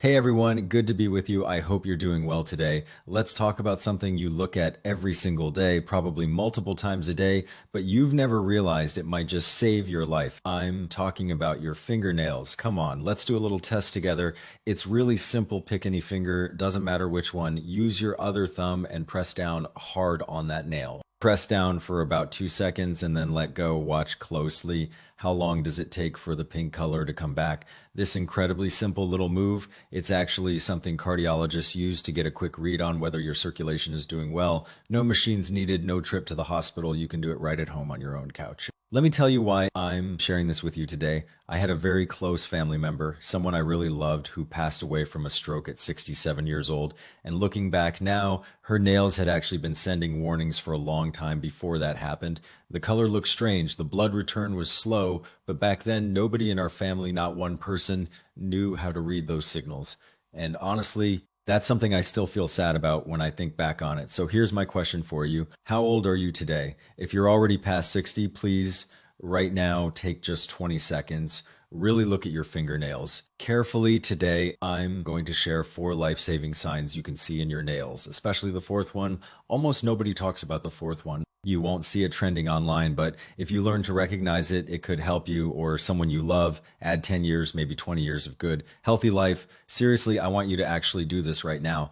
Hey everyone, good to be with you. I hope you're doing well today. Let's talk about something you look at every single day, probably multiple times a day, but you've never realized it might just save your life. I'm talking about your fingernails. Come on, let's do a little test together. It's really simple. Pick any finger, doesn't matter which one. Use your other thumb and press down hard on that nail. Press down for about 2 seconds and then let go. Watch closely. How long does it take for the pink color to come back? This incredibly simple little move, it's actually something cardiologists use to get a quick read on whether your circulation is doing well. No machines needed, no trip to the hospital. You can do it right at home on your own couch. Let me tell you why I'm sharing this with you today. I had a very close family member, someone I really loved, who passed away from a stroke at 67 years old. And looking back now, her nails had actually been sending warnings for a long time before that happened. The color looked strange, the blood return was slow, but back then nobody in our family, not one person, knew how to read those signals. And honestly, that's something I still feel sad about when I think back on it. So here's my question for you. How old are you today? If you're already past 60, please, right now, take just 20 seconds. Really look at your fingernails. Carefully today, I'm going to share 4 life-saving signs you can see in your nails, especially the fourth one. Almost nobody talks about the fourth one. You won't see it trending online, but if you learn to recognize it, it could help you or someone you love add 10 years, maybe 20 years of good, healthy life. Seriously, I want you to actually do this right now.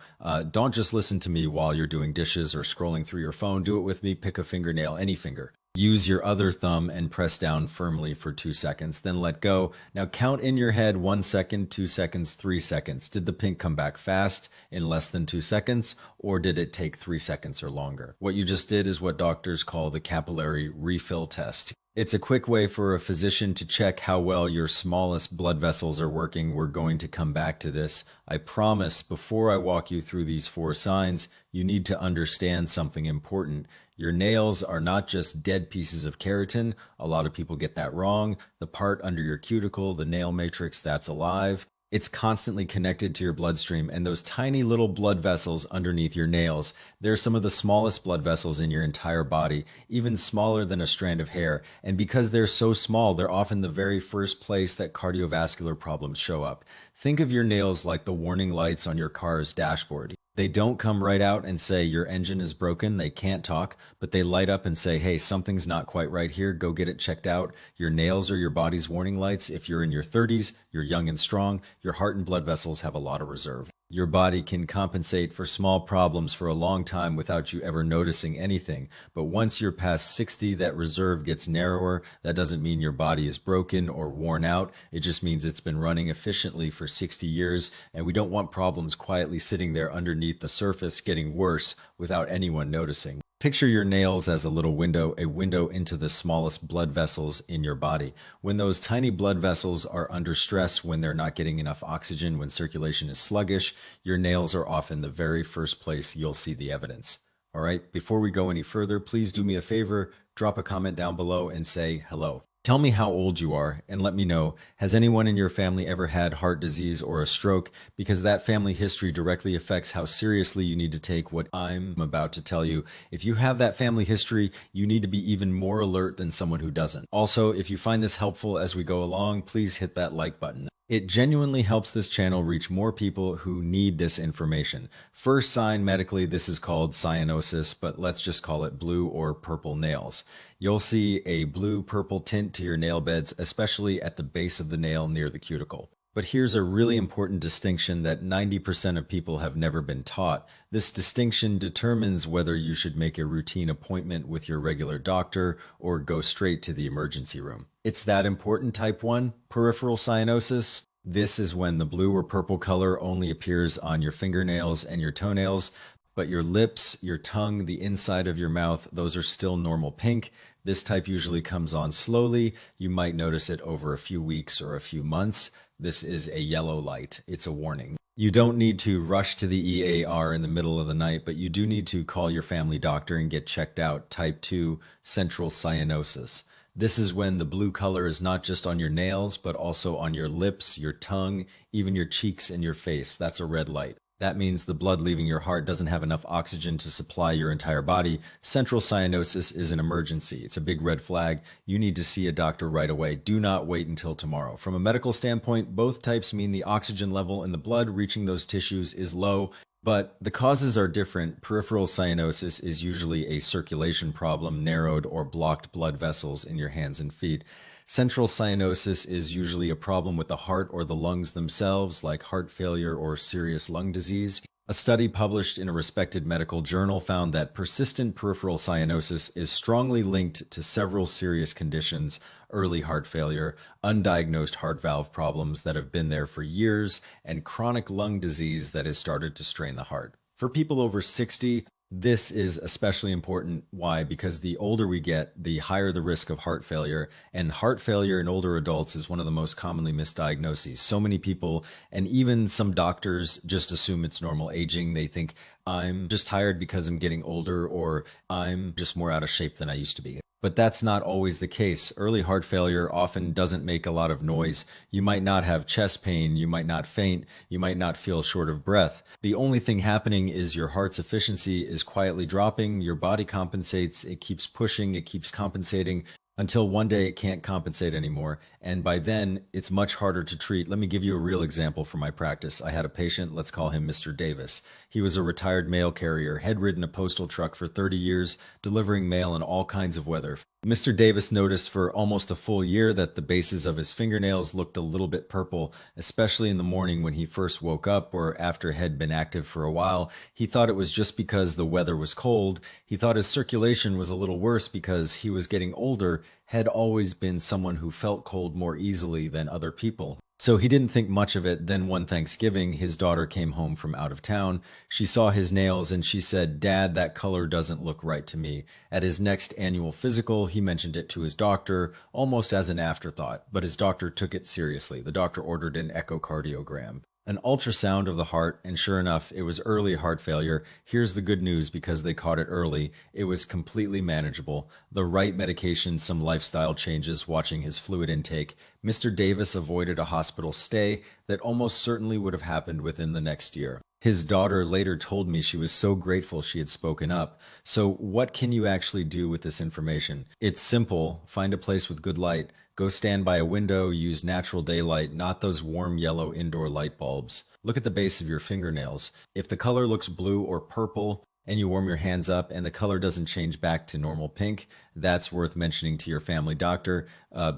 Don't just listen to me while you're doing dishes or scrolling through your phone. Do it with me. Pick a fingernail, any finger. Use your other thumb and press down firmly for 2 seconds, then let go. Now count in your head 1 second, 2 seconds, 3 seconds. Did the pink come back fast in less than 2 seconds, or did it take 3 seconds or longer? What you just did is what doctors call the capillary refill test. It's a quick way for a physician to check how well your smallest blood vessels are working. We're going to come back to this. I promise before I walk you through these 4 signs, you need to understand something important. Your nails are not just dead pieces of keratin. A lot of people get that wrong. The part under your cuticle, the nail matrix, that's alive. It's constantly connected to your bloodstream, and those tiny little blood vessels underneath your nails, they're some of the smallest blood vessels in your entire body, even smaller than a strand of hair. And because they're so small, they're often the very first place that cardiovascular problems show up. Think of your nails like the warning lights on your car's dashboard. They don't come right out and say your engine is broken, they can't talk, but they light up and say, hey, something's not quite right here, go get it checked out. Your nails are your body's warning lights. If you're in your 30s, you're young and strong, your heart and blood vessels have a lot of reserve. Your body can compensate for small problems for a long time without you ever noticing anything. But once you're past 60, that reserve gets narrower. That doesn't mean your body is broken or worn out. It just means it's been running efficiently for 60 years, and we don't want problems quietly sitting there underneath the surface getting worse without anyone noticing. Picture your nails as a little window, a window into the smallest blood vessels in your body. When those tiny blood vessels are under stress, when they're not getting enough oxygen, when circulation is sluggish, your nails are often the very first place you'll see the evidence. All right, before we go any further, please do me a favor, drop a comment down below and say hello. Tell me how old you are and let me know, has anyone in your family ever had heart disease or a stroke? Because that family history directly affects how seriously you need to take what I'm about to tell you. If you have that family history, you need to be even more alert than someone who doesn't. Also, if you find this helpful as we go along, please hit that like button. It genuinely helps this channel reach more people who need this information. First sign medically, this is called cyanosis, but let's just call it blue or purple nails. You'll see a blue-purple tint to your nail beds, especially at the base of the nail near the cuticle. But here's a really important distinction that 90% of people have never been taught. This distinction determines whether you should make a routine appointment with your regular doctor or go straight to the emergency room. It's that important. Type 1, peripheral cyanosis. This is when the blue or purple color only appears on your fingernails and your toenails, but your lips, your tongue, the inside of your mouth, those are still normal pink. This type usually comes on slowly. You might notice it over a few weeks or a few months. This is a yellow light. It's a warning. You don't need to rush to the EAR in the middle of the night, but you do need to call your family doctor and get checked out. Type 2, central cyanosis. This is when the blue color is not just on your nails, but also on your lips, your tongue, even your cheeks and your face. That's a red light. That means the blood leaving your heart doesn't have enough oxygen to supply your entire body. Central cyanosis is an emergency. It's a big red flag. You need to see a doctor right away. Do not wait until tomorrow. From a medical standpoint, both types mean the oxygen level in the blood reaching those tissues is low, but the causes are different. Peripheral cyanosis is usually a circulation problem, narrowed or blocked blood vessels in your hands and feet. Central cyanosis is usually a problem with the heart or the lungs themselves, like heart failure or serious lung disease. A study published in a respected medical journal found that persistent peripheral cyanosis is strongly linked to several serious conditions: early heart failure, undiagnosed heart valve problems that have been there for years, and chronic lung disease that has started to strain the heart. For people over 60, this is especially important. Why? Because the older we get, the higher the risk of heart failure. And heart failure in older adults is one of the most commonly misdiagnoses. So many people, and even some doctors, just assume it's normal aging. They think, I'm just tired because I'm getting older, or I'm just more out of shape than I used to be. But that's not always the case. Early heart failure often doesn't make a lot of noise. You might not have chest pain, you might not faint, you might not feel short of breath. The only thing happening is your heart's efficiency is quietly dropping, your body compensates, it keeps pushing, it keeps compensating, until one day it can't compensate anymore. And by then, it's much harder to treat. Let me give you a real example from my practice. I had a patient, let's call him Mr. Davis. He was a retired mail carrier, had ridden a postal truck for 30 years, delivering mail in all kinds of weather. Mr. Davis noticed for almost a full year that the bases of his fingernails looked a little bit purple, especially in the morning when he first woke up or after had been active for a while. He thought it was just because the weather was cold. He thought his circulation was a little worse because he was getting older, had always been someone who felt cold more easily than other people. So he didn't think much of it. Then one Thanksgiving, his daughter came home from out of town. She saw his nails and she said, "Dad, that color doesn't look right to me." At his next annual physical, he mentioned it to his doctor, almost as an afterthought, but his doctor took it seriously. The doctor ordered an echocardiogram, an ultrasound of the heart, and sure enough, it was early heart failure. Here's the good news: because they caught it early, it was completely manageable. The right medication, some lifestyle changes, watching his fluid intake, Mr. Davis avoided a hospital stay that almost certainly would have happened within the next year. His daughter later told me she was so grateful she had spoken up. So what can you actually do with this information? It's simple. Find a place with good light. Go stand by a window, use natural daylight, not those warm yellow indoor light bulbs. Look at the base of your fingernails. If the color looks blue or purple, and you warm your hands up and the color doesn't change back to normal pink, that's worth mentioning to your family doctor.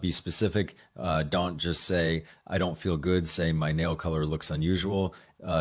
Be specific. Don't just say, "I don't feel good." Say, "My nail color looks unusual.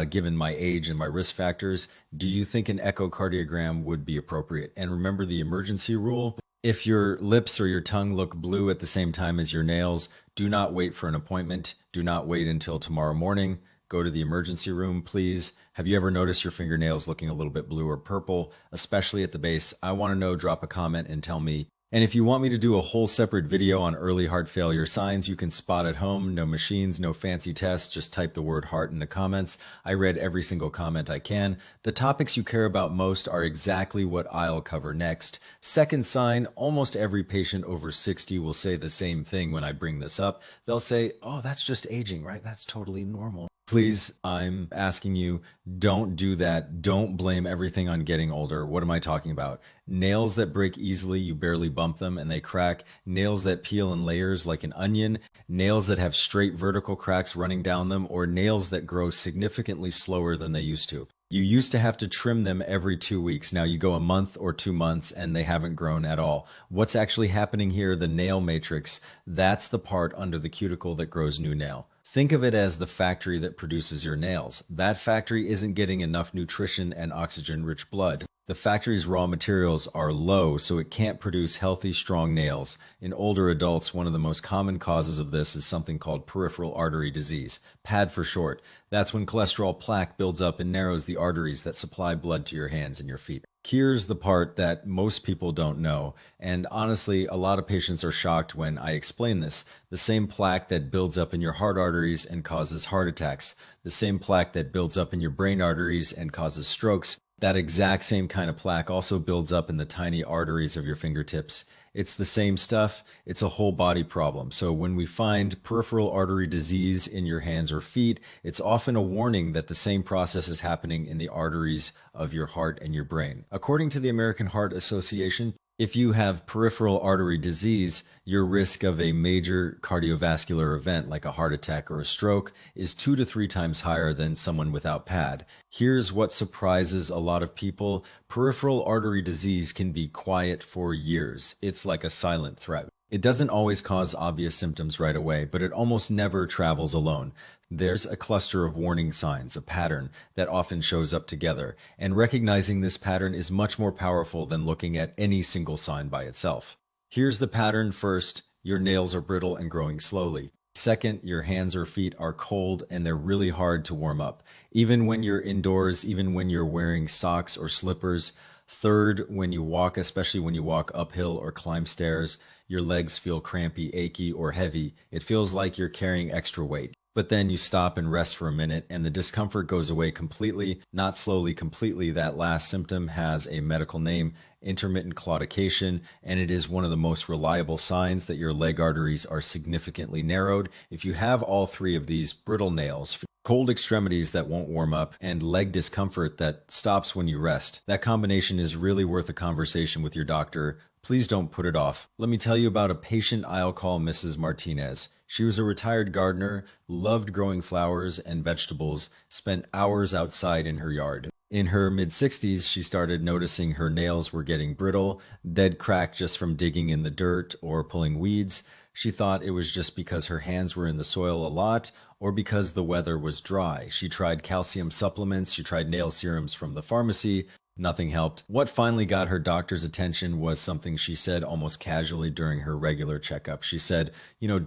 Given my age and my risk factors, do you think an echocardiogram would be appropriate?" And remember the emergency rule. If your lips or your tongue look blue at the same time as your nails, do not wait for an appointment. Do not wait until tomorrow morning. Go to the emergency room, please. Have you ever noticed your fingernails looking a little bit blue or purple, especially at the base? I want to know. Drop a comment and tell me. And if you want me to do a whole separate video on early heart failure signs you can spot at home, no machines, no fancy tests, just type the word heart in the comments. I read every single comment I can. The topics you care about most are exactly what I'll cover next. Second sign: almost every patient over 60 will say the same thing when I bring this up. They'll say, "Oh, that's just aging, right? That's totally normal." Please, I'm asking you, don't do that. Don't blame everything on getting older. What am I talking about? Nails that break easily, you barely bump them and they crack. Nails that peel in layers like an onion. Nails that have straight vertical cracks running down them, or nails that grow significantly slower than they used to. You used to have to trim them every 2 weeks. Now you go a month or 2 months and they haven't grown at all. What's actually happening here? The nail matrix, that's the part under the cuticle that grows new nail. Think of it as the factory that produces your nails. That factory isn't getting enough nutrition and oxygen-rich blood. The factory's raw materials are low, so it can't produce healthy, strong nails. In older adults, one of the most common causes of this is something called peripheral artery disease, PAD for short. That's when cholesterol plaque builds up and narrows the arteries that supply blood to your hands and your feet. Here's the part that most people don't know, and honestly, a lot of patients are shocked when I explain this. The same plaque that builds up in your heart arteries and causes heart attacks, the same plaque that builds up in your brain arteries and causes strokes, That exact same kind of plaque also builds up in the tiny arteries of your fingertips. It's the same stuff, it's a whole body problem. So when we find peripheral artery disease in your hands or feet, it's often a warning that the same process is happening in the arteries of your heart and your brain. According to the American Heart Association, if you have peripheral artery disease, your risk of a major cardiovascular event like a heart attack or a stroke is 2 to 3 times higher than someone without PAD. Here's what surprises a lot of people. Peripheral artery disease can be quiet for years. It's like a silent threat. It doesn't always cause obvious symptoms right away, but it almost never travels alone. There's a cluster of warning signs, a pattern that often shows up together, and recognizing this pattern is much more powerful than looking at any single sign by itself. Here's the pattern. First, your nails are brittle and growing slowly. Second, your hands or feet are cold and they're really hard to warm up, even when you're indoors, even when you're wearing socks or slippers. Third, when you walk, especially when you walk uphill or climb stairs, your legs feel crampy, achy, or heavy. It feels like you're carrying extra weight. But then you stop and rest for a minute, and the discomfort goes away completely, not slowly, completely. That last symptom has a medical name, intermittent claudication, and it is one of the most reliable signs that your leg arteries are significantly narrowed. If you have all three of these: brittle nails, cold extremities that won't warm up, and leg discomfort that stops when you rest, that combination is really worth a conversation with your doctor. Please don't put it off. Let me tell you about a patient I'll call Mrs. Martinez. She was a retired gardener, loved growing flowers and vegetables, spent hours outside in her yard. In her mid-60s, she started noticing her nails were getting brittle, dead cracked just from digging in the dirt or pulling weeds. She thought it was just because her hands were in the soil a lot or because the weather was dry. She tried calcium supplements, she tried nail serums from the pharmacy. Nothing helped. What finally got her doctor's attention was something she said almost casually during her regular checkup. She said,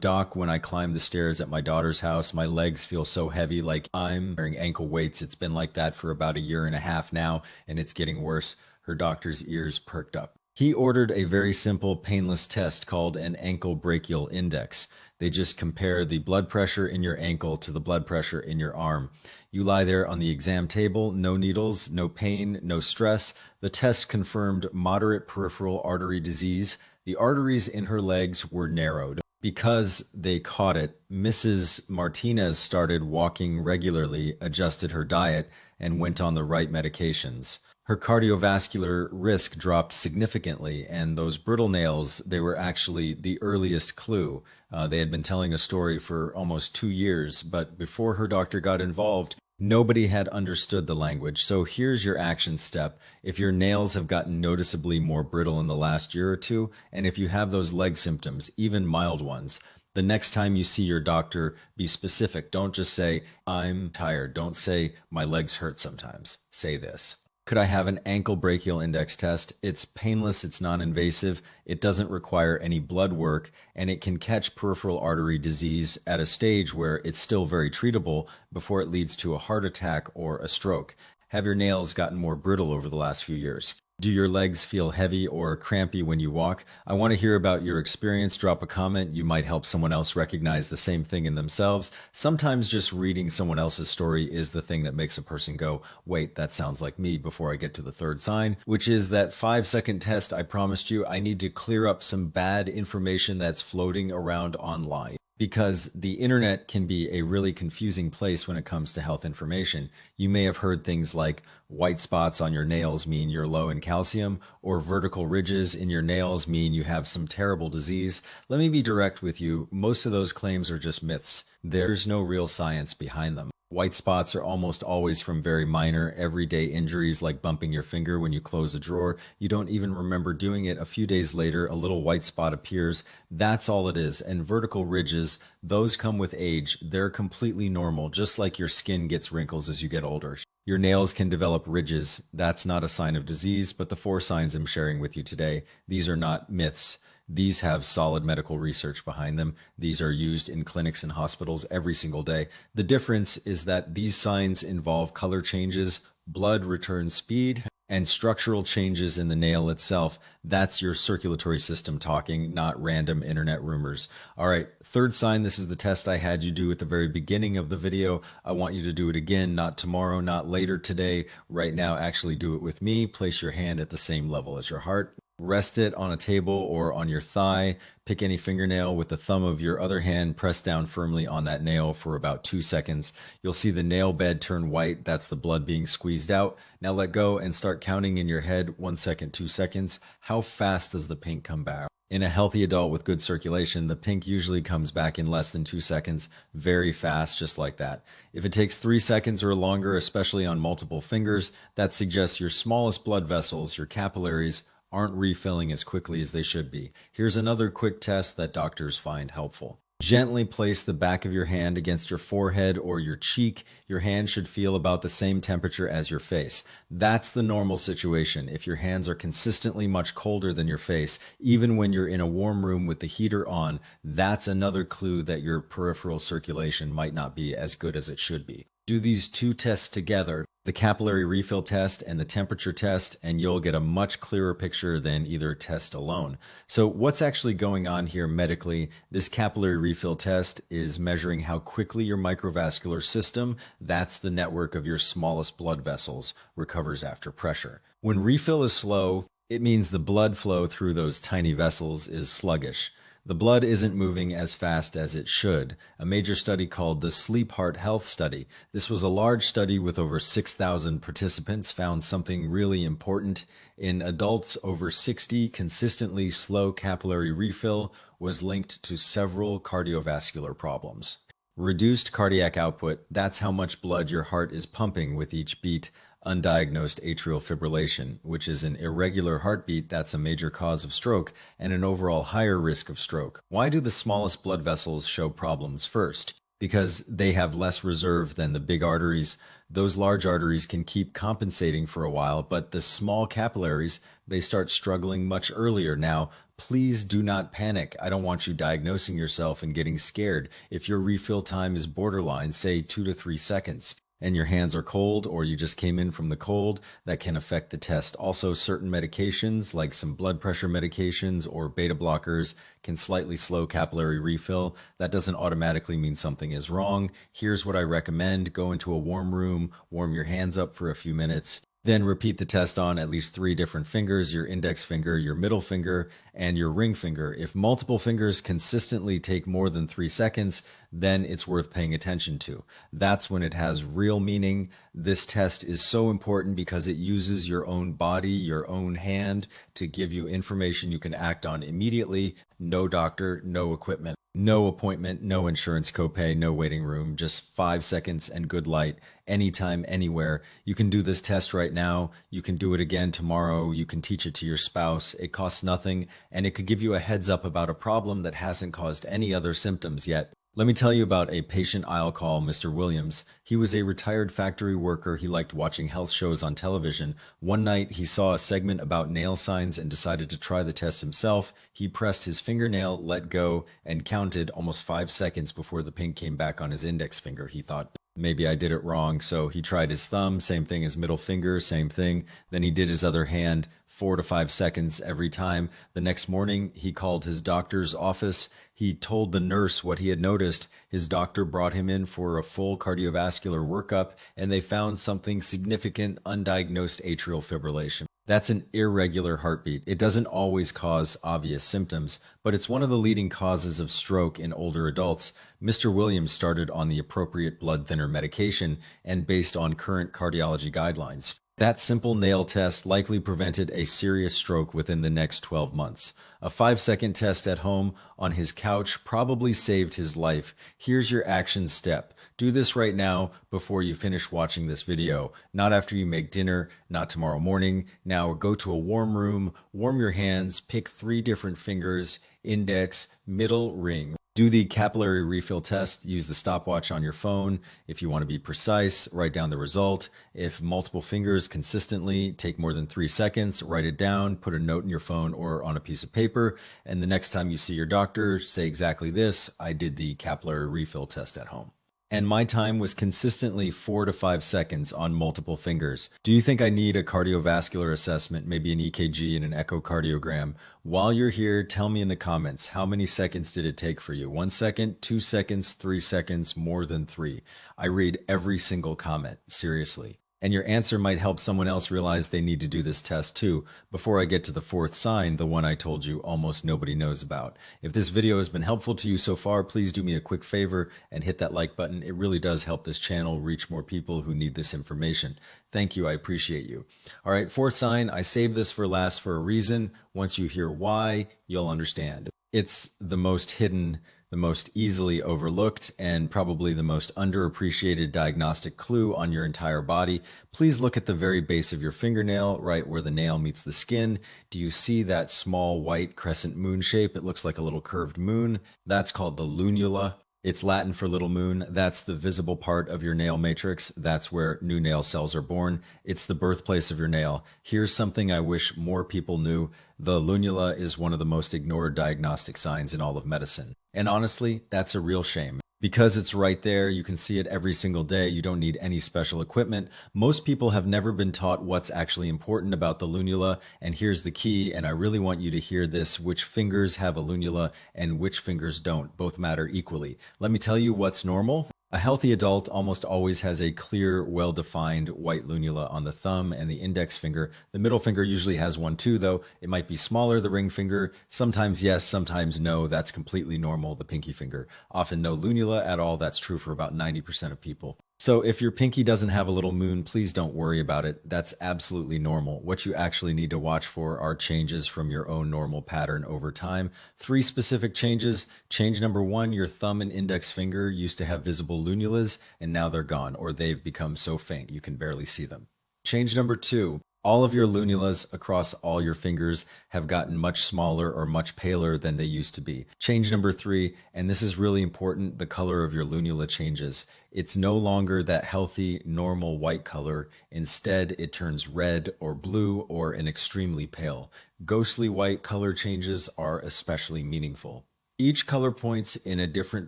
Doc, when I climb the stairs at my daughter's house, my legs feel so heavy, like I'm wearing ankle weights. It's been like that for about a year and a half now, and it's getting worse." Her doctor's ears perked up. He ordered a very simple, painless test called an ankle brachial index. They just compare the blood pressure in your ankle to the blood pressure in your arm. You lie there on the exam table, no needles, no pain, no stress. The test confirmed moderate peripheral artery disease. The arteries in her legs were narrowed. Because they caught it, Mrs. Martinez started walking regularly, adjusted her diet, and went on the right medications. Her cardiovascular risk dropped significantly, and those brittle nails, they were actually the earliest clue. They had been telling a story for almost 2 years, but before her doctor got involved, nobody had understood the language. So here's your action step. If your nails have gotten noticeably more brittle in the last year or two, and if you have those leg symptoms, even mild ones, the next time you see your doctor, be specific. Don't just say, "I'm tired." Don't say, "My legs hurt sometimes." Say this: "Could I have an ankle brachial index test?" It's painless, it's non-invasive, it doesn't require any blood work, and it can catch peripheral artery disease at a stage where it's still very treatable before it leads to a heart attack or a stroke. Have your nails gotten more brittle over the last few years? Do your legs feel heavy or crampy when you walk? I want to hear about your experience. Drop a comment. You might help someone else recognize the same thing in themselves. Sometimes just reading someone else's story is the thing that makes a person go, "Wait, that sounds like me," before I get to the third sign, which is that 5-second test I promised you. I need to clear up some bad information that's floating around online, because the internet can be a really confusing place when it comes to health information. You may have heard things like white spots on your nails mean you're low in calcium, or vertical ridges in your nails mean you have some terrible disease. Let me be direct with you. Most of those claims are just myths. There's no real science behind them. White spots are almost always from very minor, everyday injuries like bumping your finger when you close a drawer. You don't even remember doing it. A few days later, a little white spot appears. That's all it is. And vertical ridges, those come with age. They're completely normal, just like your skin gets wrinkles as you get older. Your nails can develop ridges. That's not a sign of disease, but the 4 signs I'm sharing with you today, these are not myths. These have solid medical research behind them. These are used in clinics and hospitals every single day. The difference is that these signs involve color changes, blood return speed, And structural changes in the nail itself, that's your circulatory system talking, not random internet rumors. All right, third sign, this is the test I had you do at the very beginning of the video. I want you to do it again, not tomorrow, not later today. Right now, actually do it with me. Place your hand at the same level as your heart. Rest it on a table or on your thigh. Pick any fingernail with the thumb of your other hand, press down firmly on that nail for about 2 seconds. You'll see the nail bed turn white. That's the blood being squeezed out. Now let go and start counting in your head, 1 second, 2 seconds. How fast does the pink come back? In a healthy adult with good circulation, the pink usually comes back in less than 2 seconds, very fast, just like that. If it takes 3 seconds or longer, especially on multiple fingers, that suggests your smallest blood vessels, your capillaries, aren't refilling as quickly as they should be. Here's another quick test that doctors find helpful. Gently place the back of your hand against your forehead or your cheek. Your hand should feel about the same temperature as your face. That's the normal situation. If your hands are consistently much colder than your face, even when you're in a warm room with the heater on, that's another clue that your peripheral circulation might not be as good as it should be. Do these two tests together, the capillary refill test and the temperature test, and you'll get a much clearer picture than either test alone. So what's actually going on here medically? This capillary refill test is measuring how quickly your microvascular system, that's the network of your smallest blood vessels, recovers after pressure. When refill is slow, it means the blood flow through those tiny vessels is sluggish. The blood isn't moving as fast as it should. A major study called the Sleep Heart Health Study. This was a large study with over 6,000 participants, found something really important. In adults over 60, consistently slow capillary refill was linked to several cardiovascular problems. Reduced cardiac output, that's how much blood your heart is pumping with each beat. Undiagnosed atrial fibrillation, which is an irregular heartbeat that's a major cause of stroke and an overall higher risk of stroke. Why do the smallest blood vessels show problems first? Because they have less reserve than the big arteries. Those large arteries can keep compensating for a while, but the small capillaries, they start struggling much earlier. Now, please do not panic. I don't want you diagnosing yourself and getting scared. If your refill time is borderline, say 2 to 3 seconds, and your hands are cold or you just came in from the cold, that can affect the test. Also, certain medications like some blood pressure medications or beta blockers can slightly slow capillary refill. That doesn't automatically mean something is wrong. Here's what I recommend. Go into a warm room, warm your hands up for a few minutes. Then repeat the test on at least 3 different fingers, your index finger, your middle finger, and your ring finger. If multiple fingers consistently take more than 3 seconds, then it's worth paying attention to. That's when it has real meaning. This test is so important because it uses your own body, your own hand, to give you information you can act on immediately. No doctor, no equipment. No appointment, no insurance copay, no waiting room, just 5 seconds and good light, anytime, anywhere. You can do this test right now. You can do it again tomorrow. You can teach it to your spouse. It costs nothing, and it could give you a heads up about a problem that hasn't caused any other symptoms yet. Let me tell you about a patient I'll call Mr. Williams. He was a retired factory worker. He liked watching health shows on television. One night, he saw a segment about nail signs and decided to try the test himself. He pressed his fingernail, let go, and counted almost 5 seconds before the pink came back on his index finger. He thought, maybe I did it wrong. So he tried his thumb, same thing as middle finger, same thing. Then he did his other hand, 4 to 5 seconds every time. The next morning, he called his doctor's office. He told the nurse what he had noticed. His doctor brought him in for a full cardiovascular workup, and they found something significant, undiagnosed atrial fibrillation. That's an irregular heartbeat. It doesn't always cause obvious symptoms, but it's one of the leading causes of stroke in older adults. Mr. Williams started on the appropriate blood thinner medication and based on current cardiology guidelines. That simple nail test likely prevented a serious stroke within the next 12 months. A 5-second test at home on his couch probably saved his life. Here's your action step. Do this right now before you finish watching this video. Not after you make dinner, not tomorrow morning. Now go to a warm room, warm your hands, pick 3 different fingers, index, middle, ring. Do the capillary refill test. Use the stopwatch on your phone. If you want to be precise, write down the result. If multiple fingers consistently take more than 3 seconds, write it down, put a note in your phone or on a piece of paper. And the next time you see your doctor, say exactly this: I did the capillary refill test at home. And my time was consistently 4 to 5 seconds on multiple fingers. Do you think I need a cardiovascular assessment, maybe an EKG and an echocardiogram? While you're here, tell me in the comments, how many seconds did it take for you? 1 second, 2 seconds, 3 seconds, more than three? I read every single comment, seriously. And your answer might help someone else realize they need to do this test too. Before I get to the fourth sign, the one I told you almost nobody knows about. If this video has been helpful to you so far, please do me a quick favor and hit that like button. It really does help this channel reach more people who need this information. Thank you, I appreciate you. All right, fourth sign, I saved this for last for a reason. Once you hear why, you'll understand. It's the most hidden, the most easily overlooked, and probably the most underappreciated diagnostic clue on your entire body. Please look at the very base of your fingernail, right where the nail meets the skin. Do you see that small white crescent moon shape? It looks like a little curved moon. That's called the lunula. It's Latin for little moon. That's the visible part of your nail matrix. That's where new nail cells are born. It's the birthplace of your nail. Here's something I wish more people knew. The lunula is one of the most ignored diagnostic signs in all of medicine. And honestly, that's a real shame. Because it's right there, you can see it every single day. You don't need any special equipment. Most people have never been taught what's actually important about the lunula. And here's the key, and I really want you to hear this: which fingers have a lunula and which fingers don't. Both matter equally. Let me tell you what's normal. A healthy adult almost always has a clear, well-defined white lunula on the thumb and the index finger. The middle finger usually has one too, though. It might be smaller, the ring finger. Sometimes yes, sometimes no. That's completely normal, the pinky finger. Often no lunula at all. That's true for about 90% of people. So if your pinky doesn't have a little moon, please don't worry about it. That's absolutely normal. What you actually need to watch for are changes from your own normal pattern over time. 3 specific changes. Change number 1, your thumb and index finger used to have visible lunulas, and now they're gone, or they've become so faint you can barely see them. Change number 2, all of your lunulas across all your fingers have gotten much smaller or much paler than they used to be. Change number 3, and this is really important, the color of your lunula changes. It's no longer that healthy, normal white color. Instead, it turns red or blue or an extremely pale. Ghostly white color changes are especially meaningful. Each color points in a different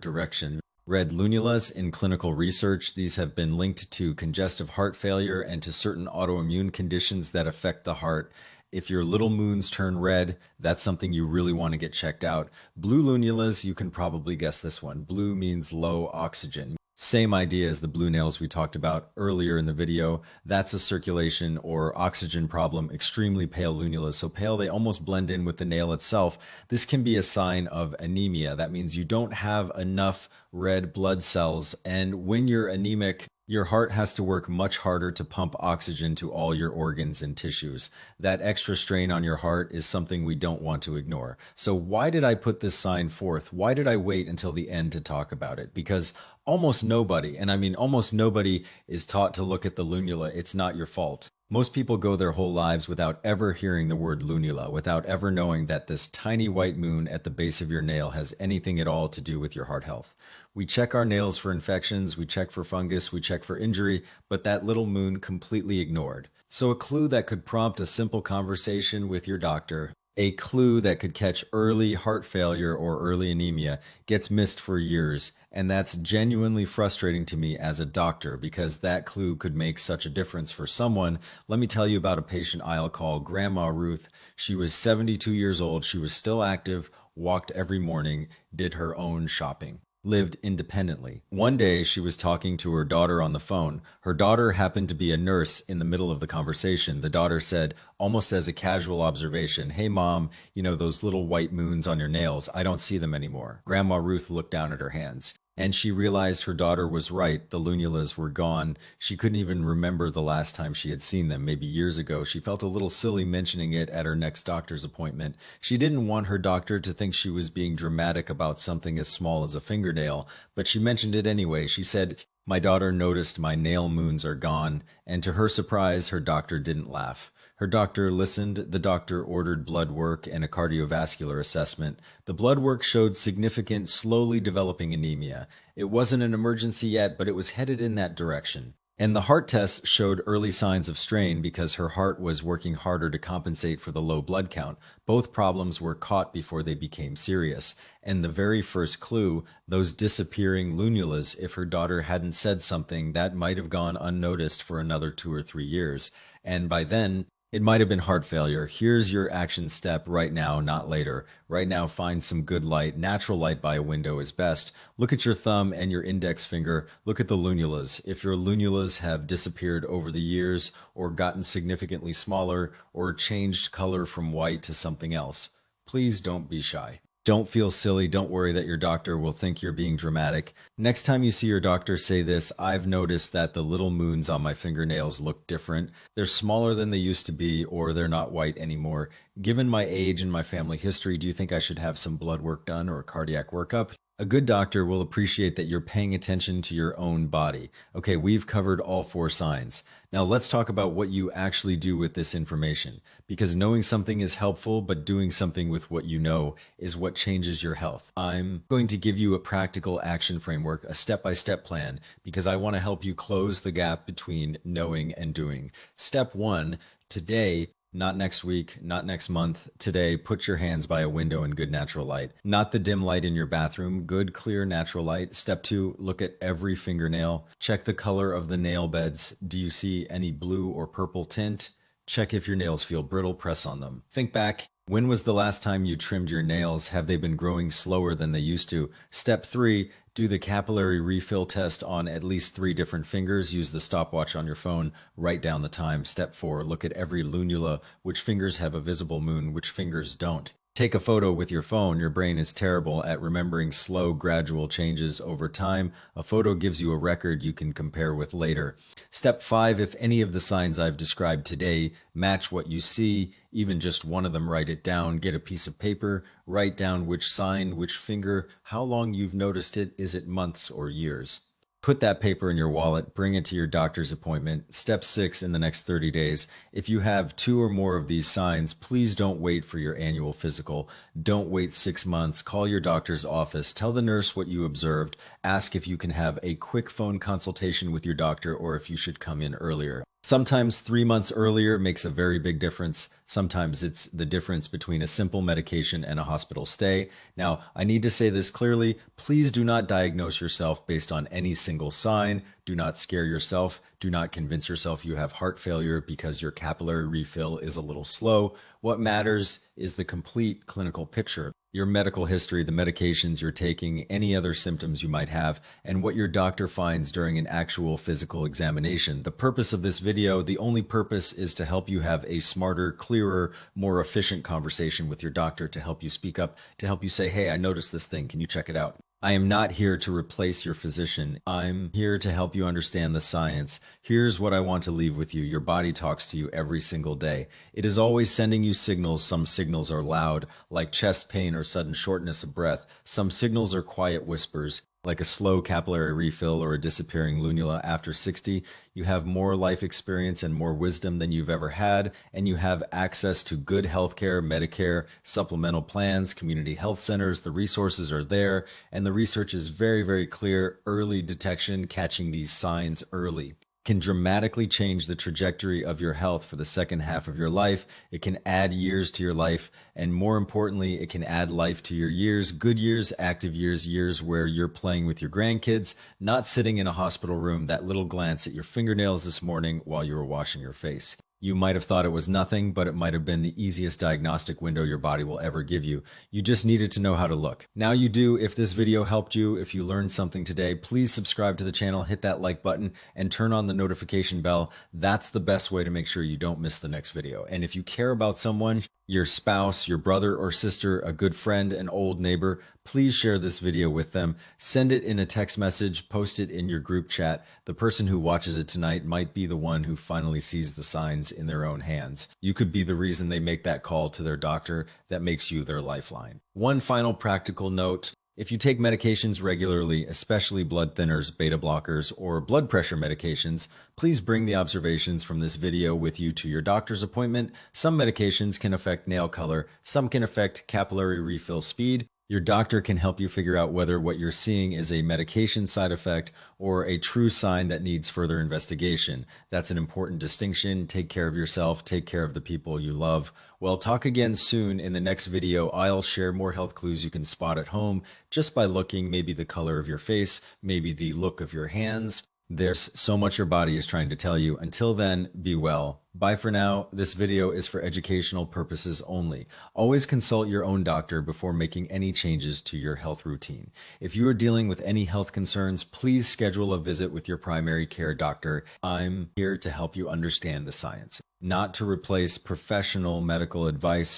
direction. Red lunulas in clinical research, these have been linked to congestive heart failure and to certain autoimmune conditions that affect the heart. If your little moons turn red, that's something you really want to get checked out. Blue lunulas, you can probably guess this one. Blue means low oxygen. Same idea as the blue nails we talked about earlier in the video. That's a circulation or oxygen problem. Extremely pale lunulas. So pale, they almost blend in with the nail itself. This can be a sign of anemia. That means you don't have enough red blood cells. And when you're anemic, your heart has to work much harder to pump oxygen to all your organs and tissues. That extra strain on your heart is something we don't want to ignore. So why did I put this sign forth? Why did I wait until the end to talk about it? Because almost nobody, and I mean almost nobody, is taught to look at the lunula. It's not your fault. Most people go their whole lives without ever hearing the word lunula, without ever knowing that this tiny white moon at the base of your nail has anything at all to do with your heart health. We check our nails for infections, we check for fungus, we check for injury, but that little moon completely ignored. So a clue that could prompt a simple conversation with your doctor, a clue that could catch early heart failure or early anemia, gets missed for years. And that's genuinely frustrating to me as a doctor, because that clue could make such a difference for someone. Let me tell you about a patient I'll call Grandma Ruth. She was 72 years old. She was still active, walked every morning, did her own shopping, lived independently. One day she was talking to her daughter on the phone. Her daughter happened to be a nurse in the middle of the conversation. The daughter said, almost as a casual observation, "Hey mom, you know those little white moons on your nails, I don't see them anymore." Grandma Ruth looked down at her hands. And she realized her daughter was right. The lunulas were gone. She couldn't even remember the last time she had seen them, maybe years ago. She felt a little silly mentioning it at her next doctor's appointment. She didn't want her doctor to think she was being dramatic about something as small as a fingernail, but she mentioned it anyway. She said, "My daughter noticed my nail moons are gone," and to her surprise, her doctor didn't laugh. Her doctor listened. The doctor ordered blood work and a cardiovascular assessment. The blood work showed significant, slowly developing anemia. It wasn't an emergency yet, but it was headed in that direction. And the heart test showed early signs of strain because her heart was working harder to compensate for the low blood count. Both problems were caught before they became serious. And the very first clue, those disappearing lunulas, if her daughter hadn't said something, that might have gone unnoticed for another 2 or 3 years. And by then, it might have been heart failure. Here's your action step right now, not later. Right now, find some good light. Natural light by a window is best. Look at your thumb and your index finger. Look at the lunulas. If your lunulas have disappeared over the years or gotten significantly smaller or changed color from white to something else, please don't be shy. Don't feel silly. Don't worry that your doctor will think you're being dramatic. Next time you see your doctor, say this: I've noticed that the little moons on my fingernails look different. They're smaller than they used to be, or they're not white anymore. Given my age and my family history, do you think I should have some blood work done or a cardiac workup? A good doctor will appreciate that you're paying attention to your own body. Okay, we've covered all 4 signs. Now let's talk about what you actually do with this information. Because knowing something is helpful, but doing something with what you know is what changes your health. I'm going to give you a practical action framework, a step-by-step plan, because I want to help you close the gap between knowing and doing. Step 1, today, not next week, not next month. Today, put your hands by a window in good natural light. Not the dim light in your bathroom, good, clear, natural light. Step 2, look at every fingernail. Check the color of the nail beds. Do you see any blue or purple tint? Check if your nails feel brittle, press on them. Think back. When was the last time you trimmed your nails? Have they been growing slower than they used to? Step 3, do the capillary refill test on at least 3 different fingers. Use the stopwatch on your phone. Write down the time. Step 4, look at every lunula. Which fingers have a visible moon? Which fingers don't? Take a photo with your phone. Your brain is terrible at remembering slow, gradual changes over time. A photo gives you a record you can compare with later. Step 5, if any of the signs I've described today match what you see, even just one of them, write it down. Get a piece of paper, write down which sign, which finger, how long you've noticed it. Is it months or years? Put that paper in your wallet, bring it to your doctor's appointment. Step 6, in the next 30 days. If you have 2 or more of these signs, please don't wait for your annual physical. Don't wait 6 months. Call your doctor's office. Tell the nurse what you observed. Ask if you can have a quick phone consultation with your doctor or if you should come in earlier. Sometimes 3 months earlier makes a very big difference. Sometimes it's the difference between a simple medication and a hospital stay. Now, I need to say this clearly. Please do not diagnose yourself based on any single sign. Do not scare yourself. Do not convince yourself you have heart failure because your capillary refill is a little slow. What matters is the complete clinical picture. Your medical history, the medications you're taking, any other symptoms you might have, and what your doctor finds during an actual physical examination. The purpose of this video, the only purpose, is to help you have a smarter, clearer, more efficient conversation with your doctor, to help you speak up, to help you say, hey, I noticed this thing, can you check it out? I am not here to replace your physician. I'm here to help you understand the science. Here's what I want to leave with you. Your body talks to you every single day. It is always sending you signals. Some signals are loud, like chest pain or sudden shortness of breath. Some signals are quiet whispers, like a slow capillary refill or a disappearing lunula. After 60, you have more life experience and more wisdom than you've ever had, and you have access to good healthcare, Medicare, supplemental plans, community health centers. The resources are there, and the research is very, very clear. Early detection, catching these signs early, can dramatically change the trajectory of your health for the second half of your life. It can add years to your life, and more importantly, it can add life to your years, good years, active years, years where you're playing with your grandkids, not sitting in a hospital room. That little glance at your fingernails this morning while you were washing your face. You might have thought it was nothing, but it might have been the easiest diagnostic window your body will ever give you. You just needed to know how to look. Now you do. If this video helped you, if you learned something today, please subscribe to the channel, hit that like button, and turn on the notification bell. That's the best way to make sure you don't miss the next video. And if you care about someone, your spouse, your brother or sister, a good friend, an old neighbor, please share this video with them. Send it in a text message, post it in your group chat. The person who watches it tonight might be the one who finally sees the signs in their own hands. You could be the reason they make that call to their doctor that makes you their lifeline. One final practical note. If you take medications regularly, especially blood thinners, beta blockers, or blood pressure medications, please bring the observations from this video with you to your doctor's appointment. Some medications can affect nail color, some can affect capillary refill speed. Your doctor can help you figure out whether what you're seeing is a medication side effect or a true sign that needs further investigation. That's an important distinction. Take care of yourself, take care of the people you love. Well, talk again soon. In the next video, I'll share more health clues you can spot at home just by looking, maybe the color of your face, maybe the look of your hands. There's so much your body is trying to tell you. Until then, be well. Bye for now. This video is for educational purposes only. Always consult your own doctor before making any changes to your health routine. If you are dealing with any health concerns, please schedule a visit with your primary care doctor. I'm here to help you understand the science, not to replace professional medical advice.